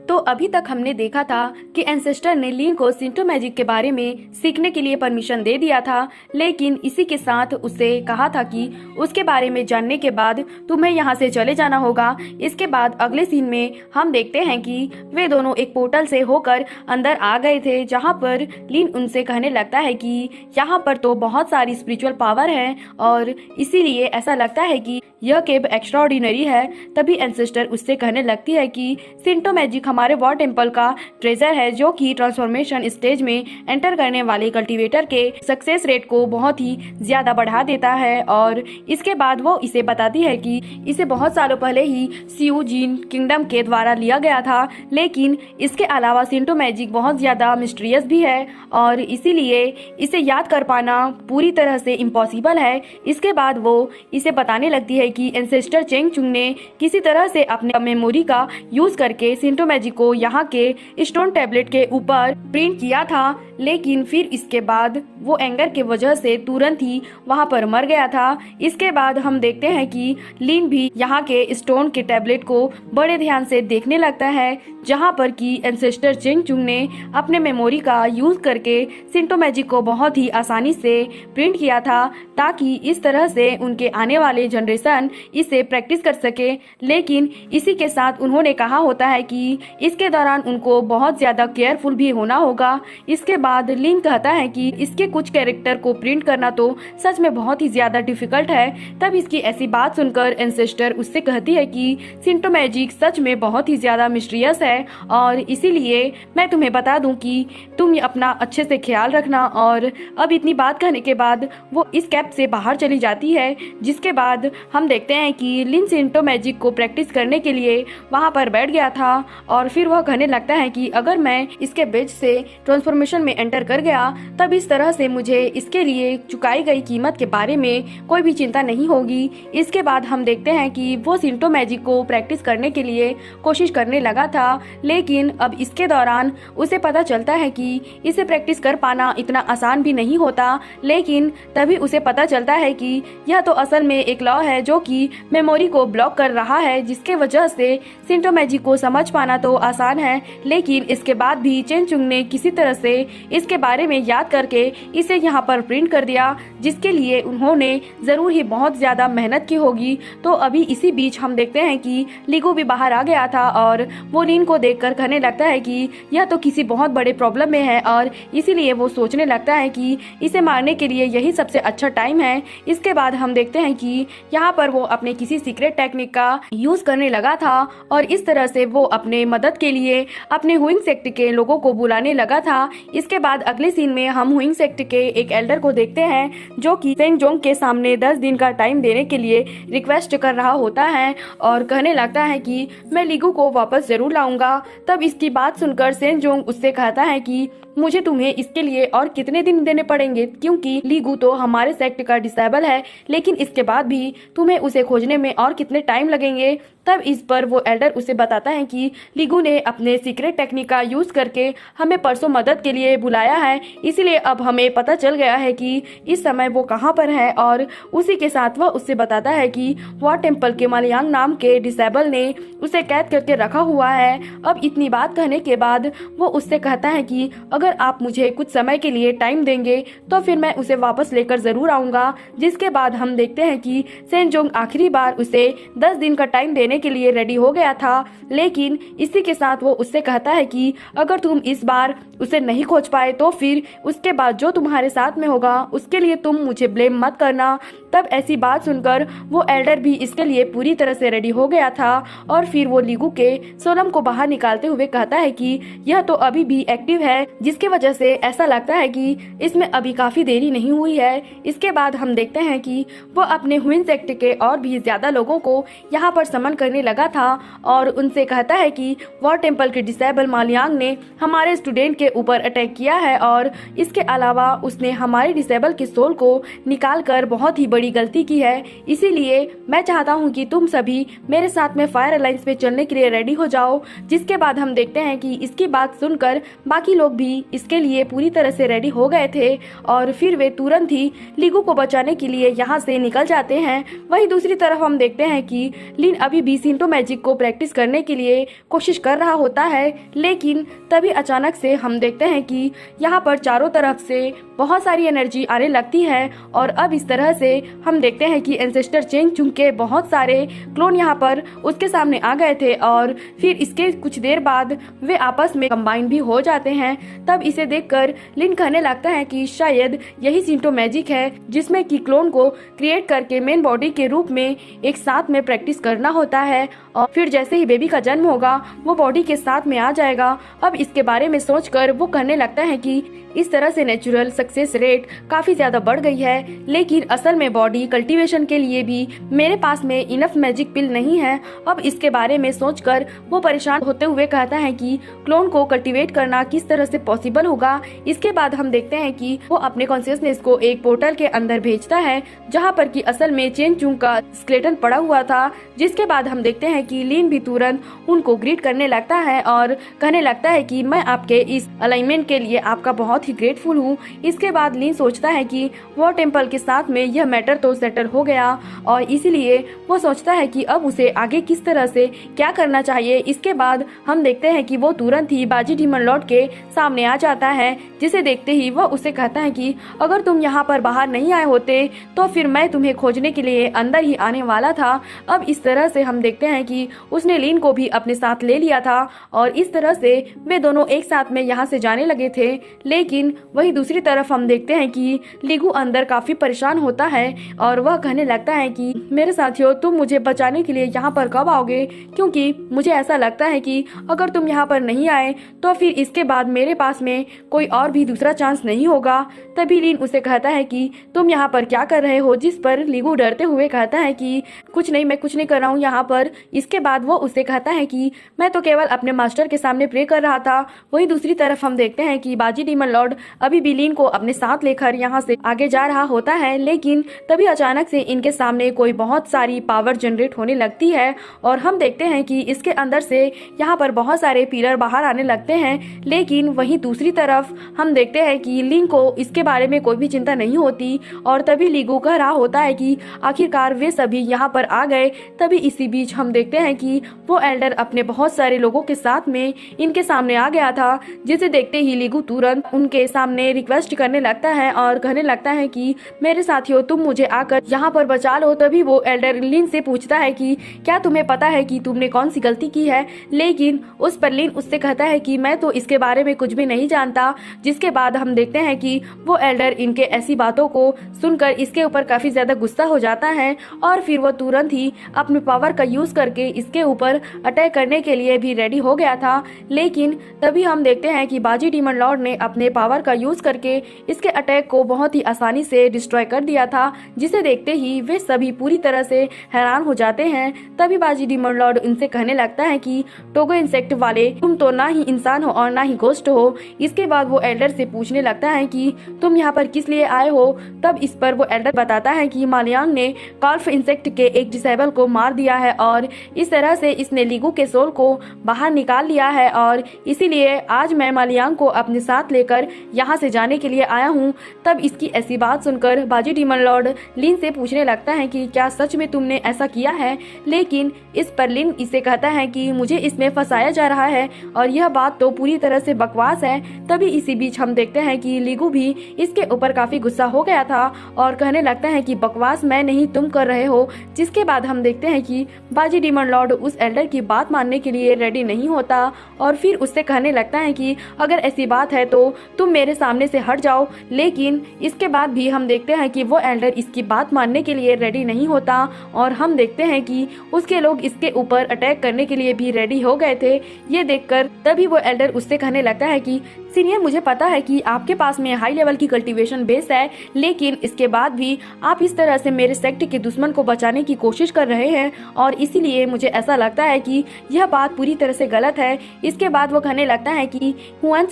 तो अभी तक हमने देखा था कि एंसेस्टर ने लिन को शिंटो मैजिक के बारे में सीखने के लिए परमिशन दे दिया था, लेकिन इसी के साथ उसे कहा था कि उसके बारे में जानने के बाद तुम्हें यहाँ से चले जाना होगा। इसके बाद अगले सीन में हम देखते हैं कि वे दोनों एक पोर्टल से होकर अंदर आ गए थे, जहाँ पर लिन उनसे कहने लगता है कि यहाँ पर तो बहुत सारी स्पिरिचुअल पावर है और इसीलिए ऐसा लगता है कि यह केव एक्स्ट्राऑर्डिनरी है। तभी एंसेस्टर उससे कहने लगती है कि शिंटो मैजिक हमारे वॉर टेम्पल का ट्रेजर है, जो कि ट्रांसफॉर्मेशन स्टेज में एंटर करने वाले कल्टीवेटर के सक्सेस रेट को बहुत ही ज्यादा बढ़ा देता है। और इसके बाद वो इसे बताती है कि इसे बहुत सालों पहले ही सियू जीन किंगडम के द्वारा लिया गया था, लेकिन इसके अलावा शिंटो मैजिक बहुत ज्यादा मिस्टीरियस भी है और इसीलिए इसे याद कर पाना पूरी तरह से इम्पॉसिबल है। इसके बाद वो इसे बताने लगती है कि एंसेस्टर चेंग चुंग ने किसी तरह से अपने मेमोरी का यूज करके शिंटो मैजिक को यहाँ के स्टोन टैबलेट के ऊपर प्रिंट किया था, लेकिन फिर इसके बाद वो एंगर के वजह से तुरंत ही वहाँ पर मर गया था। इसके बाद हम देखते हैं कि लिन भी यहाँ के स्टोन के टैबलेट को बड़े ध्यान से देखने लगता है, जहाँ पर कि एंसेस्टर चेंग चुंग ने अपने मेमोरी का यूज करके शिंटो मैजिक को बहुत ही आसानी से प्रिंट किया था, ताकि इस तरह से उनके आने वाले जनरेशन इसे प्रैक्टिस कर सके। लेकिन इसी के साथ उन्होंने कहा होता है कि इसके दौरान उनको बहुत ज्यादा केयरफुल भी होना होगा। इसके बाद लिन कहता है कि इसके कुछ कैरेक्टर को प्रिंट करना तो सच में बहुत ही ज्यादा डिफिकल्ट है। तब इसकी ऐसी बात सुनकर एंसेस्टर उससे कहती है कि शिंटो मैजिक सच में बहुत ही ज्यादा मिस्टीरियस है और इसीलिए मैं तुम्हें बता दूं कि तुम अपना अच्छे से ख्याल रखना। और अब इतनी बात कहने के बाद वो इस कैंप से बाहर चली जाती है, जिसके बाद हम देखते हैं कि लिन शिंटो मैजिक को प्रैक्टिस करने के लिए वहां पर बैठ गया था और फिर वह कहने लगता है कि अगर मैं इसके बेच से ट्रांसफॉर्मेशन में एंटर कर गया तब इस तरह से मुझे इसके लिए चुकाई गई कीमत के बारे में कोई भी चिंता नहीं होगी। इसके बाद हम देखते हैं कि वो शिंटो मैजिक को प्रैक्टिस करने के लिए कोशिश करने लगा था, लेकिन अब इसके दौरान उसे पता चलता है कि इसे प्रैक्टिस कर पाना इतना आसान भी नहीं होता। लेकिन तभी उसे पता चलता है कि यह तो असल में एक लॉ है जो कि मेमोरी को ब्लॉक कर रहा है, जिसके वजह से शिंटो मैजिक को समझ पाना तो आसान है, लेकिन इसके बाद भी चेंग चुंग ने किसी तरह से इसके बारे में याद करके इसे यहाँ पर प्रिंट कर दिया, जिसके लिए उन्होंने जरूर ही बहुत ज्यादा मेहनत की होगी। तो अभी इसी बीच हम देखते हैं कि लीगू भी बाहर आ गया था और वो लिन को देखकर कहने लगता है कि यह तो किसी बहुत बड़े प्रॉब्लम में है और इसीलिए वो सोचने लगता है कि इसे मारने के लिए यही सबसे अच्छा टाइम है। इसके बाद हम देखते हैं कि यहाँ पर वो अपने किसी सीक्रेट टेक्निक का यूज करने लगा था और इस तरह से वो अपने मदद के लिए अपने हुइंग सेक्ट के लोगों को बुलाने लगा था। इसके बाद अगले सीन में हम हुइंग सेक्ट के एक एल्डर को देखते हैं, जो कि सेंग जोंग के सामने 10 दिन का टाइम देने के लिए रिक्वेस्ट कर रहा होता है और कहने लगता है कि मैं लीगू को वापस जरूर लाऊंगा। तब इसकी बात सुनकर सेंग जोंग उससे कहता है कि मुझे तुम्हें इसके लिए और कितने दिन देने पड़ेंगे, क्योंकि लीगू तो हमारे सेक्ट का डिसेबल है, लेकिन इसके बाद भी तुम्हें उसे खोजने में और कितने टाइम लगेंगे। तब इस पर वो एल्डर उसे बताता है कि लीगू ने अपने सीक्रेट टेक्निक का यूज करके हमें परसों मदद के लिए बुलाया है, इसीलिए अब हमें पता चल गया है कि इस समय वो कहाँ पर है। और उसी के साथ वह उससे बताता है कि वॉर टेम्पल के मलयांग नाम के डिसेबल ने उसे कैद करके रखा हुआ है। अब इतनी बात कहने के बाद वो उससे कहता है कि अगर आप मुझे कुछ समय के लिए टाइम देंगे तो फिर मैं उसे वापस लेकर जरूर आऊंगा। जिसके बाद हम देखते हैं कि सेंग जोंग आखिरी बार उसे 10 दिन का टाइम देने के लिए रेडी हो गया था, लेकिन इसी के साथ वो उससे कहता है कि अगर तुम इस बार उसे नहीं खोज पाए तो फिर उसके बाद जो तुम्हारे साथ में होगा उसके लिए तुम मुझे ब्लेम मत करना। तब ऐसी बात सुनकर वो एल्डर भी इसके लिए पूरी तरह से रेडी हो गया था और फिर वो लीगू के सोलम को बाहर निकालते हुए कहता है कि यह तो अभी भी एक्टिव है, जिसके वजह से ऐसा लगता है कि इसमें अभी काफी देरी नहीं हुई है। इसके बाद हम देखते हैं कि वो अपने हुइन सेक्ट के और भी ज्यादा लोगों को यहाँ पर समन करने लगा था और उनसे कहता है कि वॉर टेम्पल के डिसेबल मालियांग ने हमारे स्टूडेंट के ऊपर अटैक किया है और इसके अलावा उसने हमारे डिसेबल के सोल को निकाल कर बहुत ही बड़ी गलती की है। इसीलिए मैं चाहता हूँ कि तुम सभी मेरे साथ में फायर अलायंस पे चलने के लिए रेडी हो जाओ। जिसके बाद हम देखते हैं कि इसकी बात सुनकर बाकी लोग भी इसके लिए पूरी तरह से रेडी हो गए थे और फिर वे तुरंत ही लीगू को बचाने के लिए यहाँ से निकल जाते हैं। वहीं दूसरी तरफ हम देखते हैं कि लिन अभी भी सिंटो मैजिक को प्रैक्टिस करने के लिए कोशिश कर रहा होता है, लेकिन तभी अचानक से हम देखते हैं कि यहाँ पर चारों तरफ से बहुत सारी एनर्जी आने लगती है और अब इस तरह से हम देखते हैं कि एंसेस्टर चेंग चुंग के बहुत सारे क्लोन यहाँ पर उसके सामने आ गए थे और फिर इसके कुछ देर बाद वे आपस में कंबाइन भी हो जाते हैं। तब इसे देखकर लिन कहने लगता है कि शायद यही सिंटो मैजिक है जिसमें कि क्लोन को क्रिएट करके मेन बॉडी के रूप में एक साथ में प्रैक्टिस करना होता है और फिर जैसे ही बेबी का जन्म होगा वो बॉडी के साथ में आ जाएगा। अब इसके बारे में सोचकर वो कहने लगता है कि इस तरह से नेचुरल सक्सेस रेट काफी ज्यादा बढ़ गई है, लेकिन असल में बॉडी कल्टीवेशन के लिए भी मेरे पास में इनफ मैजिक पिल नहीं है। अब इसके बारे में सोचकर वो परेशान होते हुए कहता है कि क्लोन को कल्टीवेट करना किस तरह से पॉसिबल होगा। इसके बाद हम देखते हैं कि वो अपने कॉन्शियसनेस को एक पोर्टल के अंदर भेजता है जहाँ पर कि असल में चेन चुंग का स्केलेटन पड़ा हुआ था। जिसके बाद हम देखते हैं कि लिन भी तुरंत उनको ग्रीट करने लगता है और कहने लगता है कि मैं आपके इस अलाइनमेंट के लिए आपका बहुत ही ग्रेटफुल हूँ। इसके बाद लिन सोचता है कि वो टेम्पल के साथ में यह मैटर तो सेटल हो गया और इसीलिए वो सोचता है कि अब उसे आगे किस तरह से क्या करना चाहिए। इसके बाद हम देखते हैं कि वो तुरंत ही बाजी डीमन लॉर्ड के सामने आ जाता है, जिसे देखते ही वह उसे कहता है कि अगर तुम यहाँ पर बाहर नहीं आए होते तो फिर मैं तुम्हें खोजने के लिए अंदर ही आने वाला था। अब इस तरह से हम देखते हैं कि उसने लिन को भी अपने साथ ले लिया था और इस तरह से वे दोनों एक साथ में यहाँ से जाने लगे थे। लेकिन वही दूसरी तरफ हम देखते हैं कि लीगू अंदर काफी परेशान होता है और वह कहने लगता है कि मेरे साथियों तुम मुझे बचाने के लिए यहाँ पर कब आओगे, क्योंकि मुझे ऐसा लगता है कि अगर तुम यहाँ पर नहीं आए तो फिर इसके बाद मेरे पास में कोई और भी दूसरा चांस नहीं होगा। तभी लिन उसे कहता है कि तुम यहाँ पर क्या कर रहे हो, जिस पर लीगू डरते हुए कहता है कि कुछ नहीं, मैं कुछ नहीं कर रहा हूँ यहाँ पर। इसके बाद वो उसे कहता है कि मैं तो केवल अपने मास्टर के सामने प्रे कर रहा था। वही दूसरी तरफ हम देखते हैं कि बाजी डीमन लॉर्ड अभी भी लिन को अपने साथ लेकर यहाँ से आगे जा रहा होता है, लेकिन तभी अचानक से इनके सामने कोई बहुत सारी पावर जनरेट होने लगती है और हम देखते हैं कि इसके अंदर से यहाँ पर बहुत सारे पिलर बाहर आने लगते हैं। लेकिन वहीं दूसरी तरफ हम देखते हैं कि लिन को इसके बारे में कोई भी चिंता नहीं होती और तभी लीगू कह रहा होता है कि आखिरकार वे सभी यहाँ पर आ गए। तभी इसी बीच हम देखते हैं कि वो एल्डर अपने बहुत सारे लोगों के साथ में इनके सामने आ गया था, जिसे देखते ही लीगू तुरंत उनके सामने रिक्वेस्ट करने लगता है और कहने लगता है कि मेरे साथियों तुम मुझे आकर यहाँ पर बचा लो। तभी वो एल्डर लिन से पूछता है कि क्या तुम्हें पता है कि तुमने कौन सी गलती की है, लेकिन उस पर लिन उससे कहता है कि मैं तो इसके बारे में कुछ भी नहीं जानता। जिसके बाद हम देखते हैं कि वो एल्डर इनके ऐसी बातों को सुनकर इसके ऊपर काफी ज्यादा गुस्सा हो जाता है और फिर वो तुरंत ही अपने पावर का यूज करके इसके ऊपर अटैक करने के लिए भी रेडी हो गया था। लेकिन तभी हम देखते हैं कि बाजी डीमन लॉर्ड ने अपने पावर का यूज करके इसके अटैक को बहुत ही आसानी से डिस्ट्रॉय कर दिया था, जिसे देखते ही वे सभी पूरी तरह से हैरान हो जाते हैं। तभी बाजी डीमन लॉर्ड इनसे कहने लगता है कि टोगो इंसेक्ट वाले तुम तो ना ही इंसान हो और ना ही घोस्ट हो। इसके बाद वो एल्डर से पूछने लगता है कि तुम यहाँ पर किस लिए आए हो। तब इस पर वो एल्डर बताता है कि मालियांग ने कॉल्फ इंसेक्ट के एक डिसेबल को मार दिया है और इस तरह से इसने लीगू के सोल को बाहर निकाल लिया है और इसीलिए आज मैं मालियांग को अपने साथ लेकर यहाँ से जाने के लिए आया हूँ। तब इसकी ऐसी बात सुनकर बाजी डीमन लॉर्ड लिन से पूछने लगता है कि क्या सच में तुमने ऐसा किया है। लेकिन इस पर लिन इसे कहता है कि मुझे इसमें फंसाया जा रहा है और यह बात तो पूरी तरह से बकवास है। तभी इसी बीच हम देखते हैं कि लीगू भी इसके ऊपर काफी गुस्सा हो गया था और कहने लगता है कि बकवास मैं नहीं तुम कर रहे हो। जिसके बाद हम देखते हैं कि बाजी डीमन लॉर्ड उस एल्डर की बात मानने के लिए रेडी नहीं होता और फिर उससे कहने लगता है कि अगर ऐसी बात है तो तुम मेरे सामने से हट जाओ। लेकिन इसके बाद भी हम देखते हैं कि वो एल्डर इसकी बात मानने के लिए रेडी नहीं होता और हम देखते हैं कि उसके लोग इसके ऊपर अटैक करने के लिए भी रेडी हो गए थे। ये देखकर तभी वो एल्डर उससे कहने लगता है कि सीनियर मुझे पता है कि आपके पास में हाई लेवल की कल्टीवेशन बेस है, लेकिन इसके बाद भी आप इस तरह से मेरे सेक्ट के दुश्मन को बचाने की कोशिश कर रहे हैं और इसीलिए मुझे ऐसा लगता है कि यह बात पूरी तरह से गलत है। इसके बाद वो कहने लगता है कि हुआन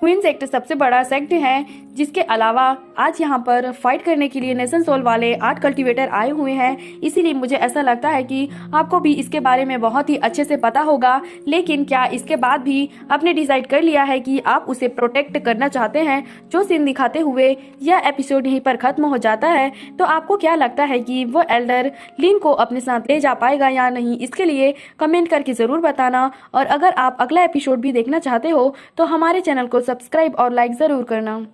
हुइन सेक्ट सबसे बड़ा सेक्ट है, जिसके अलावा आज यहाँ पर फाइट करने के लिए नेशन सोल वाले 8 कल्टीवेटर आए हुए हैं। इसीलिए मुझे ऐसा लगता है कि आपको भी इसके बारे में बहुत ही अच्छे से पता होगा। लेकिन क्या इसके बाद भी आपने डिसाइड कर लिया है कि आप उसे प्रोटेक्ट करना चाहते हैं? जो सीन दिखाते हुए यह एपिसोड यहीं पर खत्म हो जाता है, तो आपको क्या लगता है कि वो एल्डर लिन को अपने साथ ले जा पाएगा या नहीं? इसके लिए कमेंट करके ज़रूर बताना। और अगर आप अगला एपिसोड भी देखना चाहते हो तो हमारे चैनल को सब्सक्राइब और लाइक ज़रूर करना।